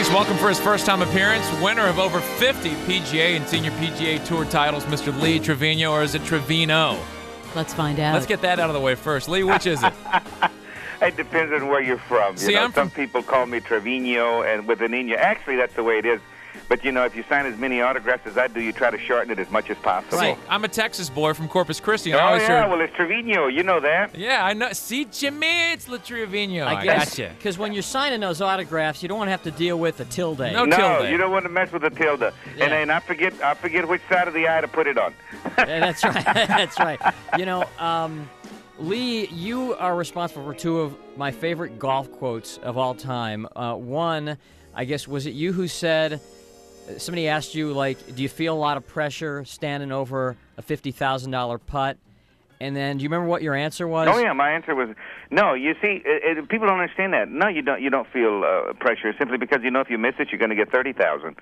Please welcome for his first-time appearance, winner of over 50 PGA and Senior PGA Tour titles, Mr. Lee Trevino, or is it Trevino? Let's find out. Let's get that out of the way first. Lee, which is it? It depends on where you're from. See, Some people call me Trevino and with an Enya. Actually, that's the way it is. But, if you sign as many autographs as I do, you try to shorten it as much as possible. Right. I'm a Texas boy from Corpus Christi. Oh, yeah, well, it's Trevino. You know that. Yeah, I know. See, Jimmy, it's Le Trevino. I guess, gotcha. because when you're signing those autographs, you don't want to have to deal with the tilde. No, tilde. You don't want to mess with the tilde. Yeah. And I forget which side of the eye to put it on. Yeah, that's right. That's right. Lee, you are responsible for two of my favorite golf quotes of all time. One, I guess, was it you who said, somebody asked you, do you feel a lot of pressure standing over a $50,000 putt? And then, do you remember what your answer was? Oh, yeah, my answer was, no. You see, people don't understand that. No, you don't. You don't feel pressure simply because if you miss it, you're going to get $30,000.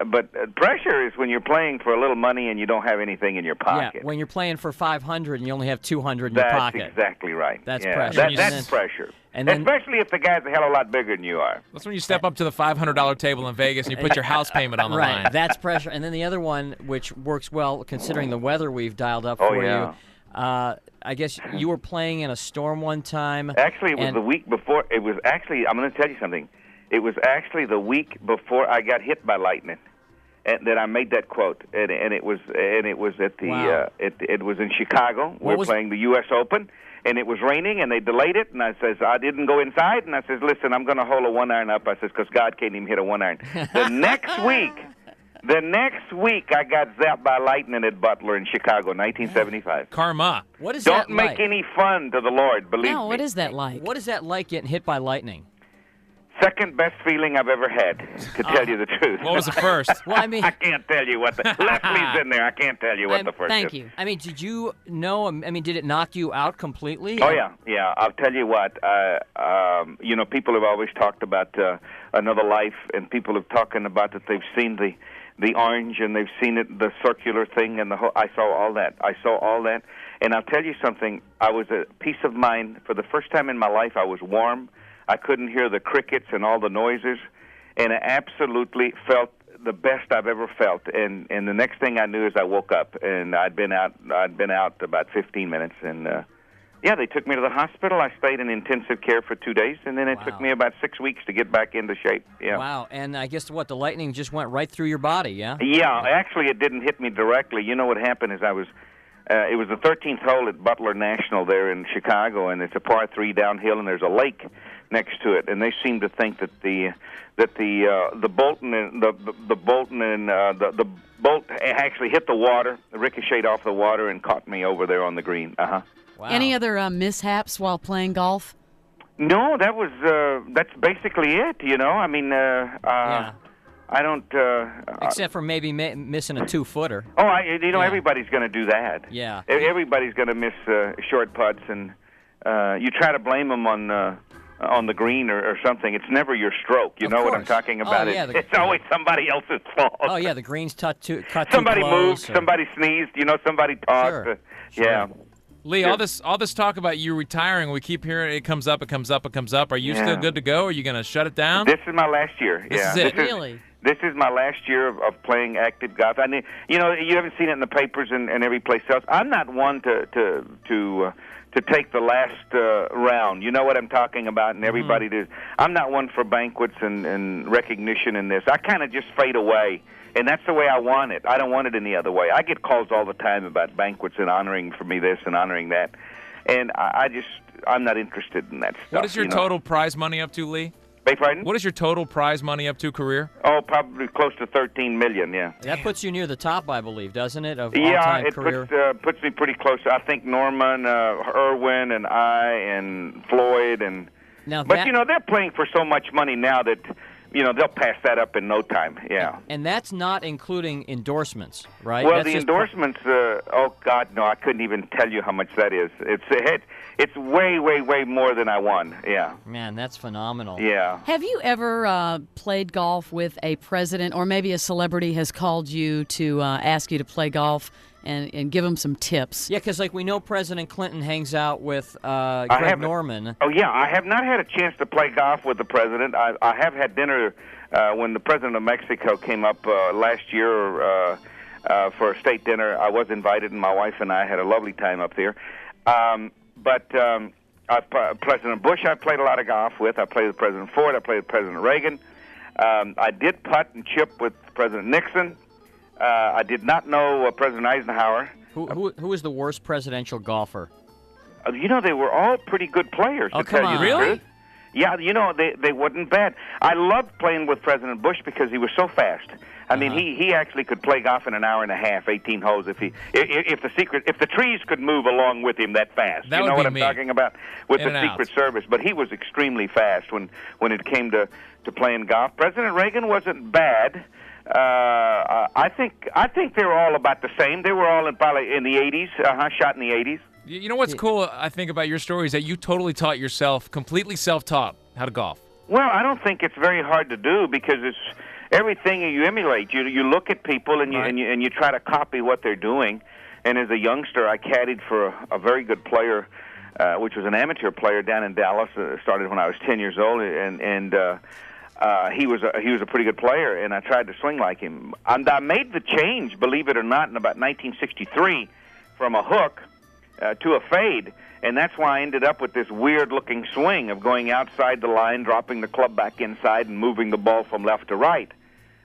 But pressure is when you're playing for a little money and you don't have anything in your pocket. Yeah, when you're playing for $500 and you only have $200 in your pocket. That's exactly right. That's pressure. That's pressure. And then, especially if the guy's a hell of a lot bigger than you are. That's when you step up to the $500 table in Vegas and you put your house payment on the line. Right, that's pressure. And then the other one, which works well considering the weather we've dialed up for you. I guess you were playing in a storm one time. Actually, it was the week before. It was actually, I'm going to tell you something. It was actually the week before I got hit by lightning that I made that quote. And it was at the Wow. it was in Chicago. We were playing the U.S. Open, and it was raining, and they delayed it. And I says, I didn't go inside, and I says, listen, I'm going to hold a 1-iron up. I says, because God can't even hit a 1-iron. The next week, I got zapped by lightning at Butler in Chicago, 1975. Karma. What is that Don't make any fun to the Lord, believe me. No, what is that like? What is that like getting hit by lightning? Second best feeling I've ever had, to tell you the truth. What was the first? Well, I mean, I can't tell you what the Leslie's in there. I can't tell you what the first Thank is. you. I mean, did you know? I mean, did it knock you out completely? Oh yeah. I'll tell you what. People have always talked about another life, and people have talking about that they've seen the orange and they've seen it, the circular thing, and the whole. I saw all that, and I'll tell you something. I was at peace of mind for the first time in my life. I was warm. I couldn't hear the crickets and all the noises, and I absolutely felt the best I've ever felt. And the next thing I knew is I woke up, and I'd been out about 15 minutes, and they took me to the hospital. I stayed in intensive care for 2 days, and then it took me about 6 weeks to get back into shape. Yeah. Wow. And I guess the lightning just went right through your body, yeah? Yeah. Actually, it didn't hit me directly. You know what happened is it was the 13th hole at Butler National there in Chicago, and it's a par 3 downhill, and there's a lake next to it, and they seem to think that the bolt actually hit the water, ricocheted off the water, and caught me over there on the green. Wow. Any other mishaps while playing golf? No, that's basically it. I mean, yeah. I don't. Except for maybe missing a 2-footer. Oh, everybody's going to do that. Yeah. Everybody's going to miss short putts, and you try to blame them on the green or something. It's never your stroke. You know what I'm talking about? It's always somebody else's fault. Oh yeah, the green's cut too somebody close. Moved, somebody sneezed. Somebody talked. Sure. Yeah. Lee, all this talk about you retiring, we keep hearing it comes up. Are you still good to go? Are you going to shut it down? This is my last year. This is it. Really? This is my last year of playing active golf. I mean, you haven't seen it in the papers and every place else. I'm not one to take the last round. You know what I'm talking about, and everybody does. I'm not one for banquets and recognition in this. I kind of just fade away, and that's the way I want it. I don't want it any other way. I get calls all the time about banquets and honoring for me this and honoring that, and I'm not interested in that stuff. What is your total prize money up to, Lee? Beg pardon? What is your total prize money up to career? Oh, probably close to $13 million, yeah. That puts you near the top, I believe, doesn't it, of yeah, all-time it career? puts me pretty close. I think Norman, Irwin, and I, and Floyd, and Now but they're playing for so much money now that they'll pass that up in no time. Yeah. And that's not including endorsements, right? Well, that's the just endorsements. Oh God, no! I couldn't even tell you how much that is. It's way, way, way more than I won. Yeah. Man, that's phenomenal. Yeah. Have you ever played golf with a president, or maybe a celebrity has called you to ask you to play golf and give him some tips. Yeah, because like we know President Clinton hangs out with Greg Norman. Oh, yeah. I have not had a chance to play golf with the president. I have had dinner when the president of Mexico came up last year for a state dinner. I was invited, and my wife and I had a lovely time up there. But President Bush I played a lot of golf with. I played with President Ford. I played with President Reagan. I did putt and chip with President Nixon. I did not know President Eisenhower. Who was the worst presidential golfer? They were all pretty good players. Oh, to tell come you on. the Really? truth. Yeah, they wasn't bad. I loved playing with President Bush because he was so fast. I mean, he actually could play golf in an hour and a half, 18 holes, if the trees could move along with him that fast. That you would know be what I'm me. talking about with In the and Secret out. Service. But he was extremely fast when it came to playing golf. President Reagan wasn't bad. I think they were all about the same. They were all probably in the 80s, shot in the 80s. You know what's cool, I think, about your story is that you totally taught yourself, completely self-taught, how to golf. Well, I don't think it's very hard to do because it's everything you emulate. You look at people and you try to copy what they're doing. And as a youngster, I caddied for a very good player, which was an amateur player down in Dallas. Started when I was 10 years old, and he was a pretty good player. And I tried to swing like him. And I made the change, believe it or not, in about 1963 from a hook to a fade. And that's why I ended up with this weird-looking swing of going outside the line, dropping the club back inside, and moving the ball from left to right.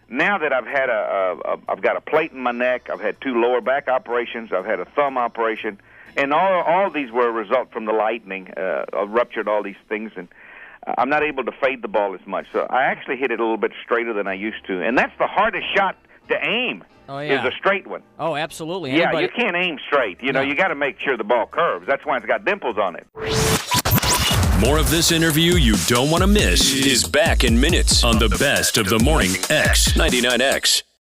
Now that I've got a plate in my neck, I've had 2 lower back operations, I've had a thumb operation, and all these were a result from the lightning. I've ruptured all these things, and I'm not able to fade the ball as much. So I actually hit it a little bit straighter than I used to, and that's the hardest shot to aim. Oh, yeah. Is a straight one. Oh, absolutely. Yeah, Anybody- you can't aim straight. You know, you got to make sure the ball curves. That's why it's got dimples on it. More of this interview you don't want to miss is back in minutes on the best of the morning X 99X.